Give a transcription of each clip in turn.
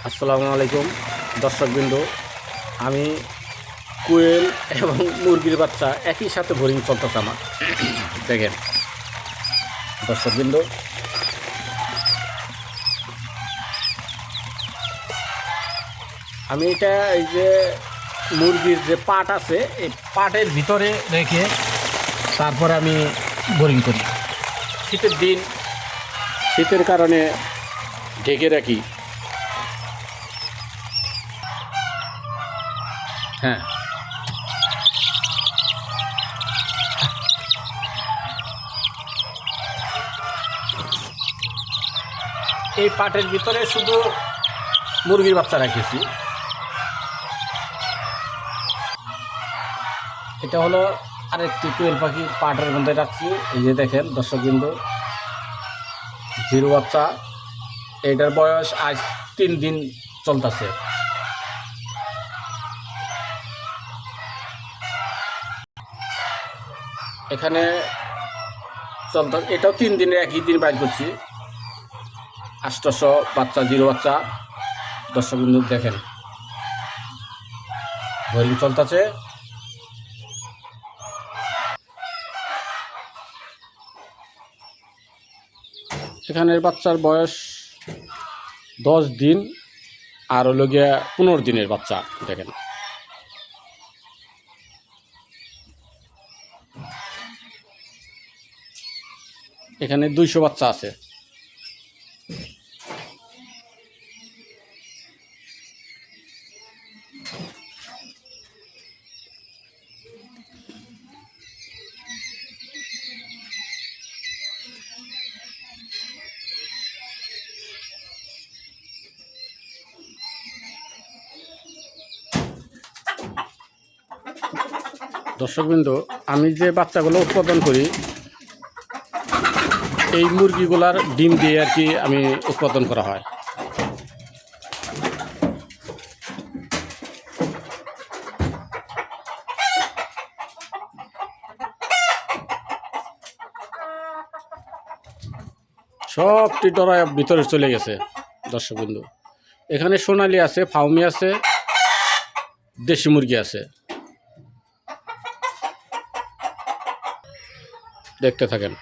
আসসালামু আলাইকুম দর্শকবৃন্দ। আমি কোয়েল এবং মুরগির বাচ্চা একই সাথে বোরিং চলতেছে আমার। দেখেন দর্শকবৃন্দ, আমি এটা এই যে মুরগির যে পাট আছে এই পাটের ভিতরে রেখে তারপরে আমি বোরিং করি। শীতের দিন, শীতের কারণে ঢেকে রাখি। হ্যাঁ, এই পাটের ভিতরে শুধু মুরগির বাচ্চা রেখেছি। এটা হলো আরেকটি কোয়েল পাখির পাটের মধ্যে রাখছি। এই যে দেখেন দর্শকবৃন্দ, জিরো বাচ্চা। এটার বয়স আজ 3 দিন চলতেছে। এখানে এটাও 3 দিনের একই দিন বাইর করছি। 800 বাচ্চা, জিরো বাচ্চা। দর্শকবৃন্দ দেখেন বোরিং চলতেছে। এখানের বাচ্চার বয়স 10 দিন আর হলো গিয়া 15 দিনের বাচ্চা। দেখেন এখানে 200 বাচ্চা আছে। দর্শকবৃন্দ, আমি যে বাচ্চাগুলো উৎপাদন করি এই মুরগিগুলার ডিম দিয়ে আর কি আমি উৎপাদন করা হয়। সবটি ডরায় ভিতরে চলে গেছে দর্শকবৃন্দ। এখানে সোনালি আছে, ফাউমি আছে, দেশি মুরগি আছে। দেখতে থাকেন।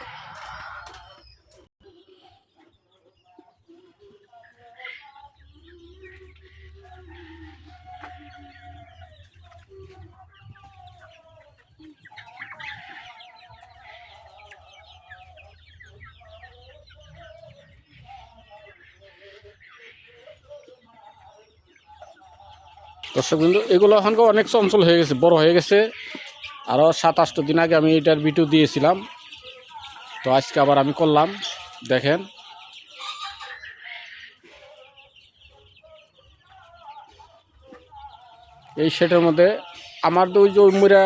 দর্শকবৃন্দ, এগুলো এখনকার অনেক চঞ্চল হয়ে গেছে, বড় হয়ে গেছে। আরও 7-8 দিন আগে আমি এটার ভিডিও দিয়েছিলাম, তো আজকে আবার আমি করলাম। দেখেন এই সেটের মধ্যে আমার ওই যে ওই মুরা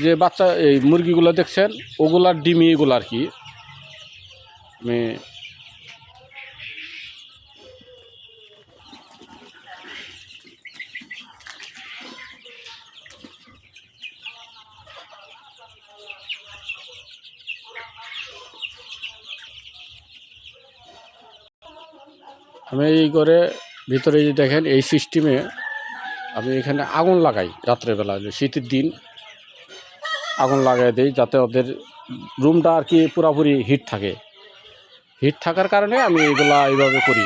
যে বাচ্চা এই মুরগিগুলো দেখছেন ওগুলার ডিমি এগুলো আর কি আমি এই করে ভিতরে যে দেখেন এই সিস্টেমে আমি এখানে আগুন লাগাই। রাত্রেবেলা শীতের দিন আগুন লাগাই দিই যাতে ওদের রুমটা আর কি পুরোপুরি হিট থাকে। হিট থাকার কারণে আমি এগুলা এইভাবে করি।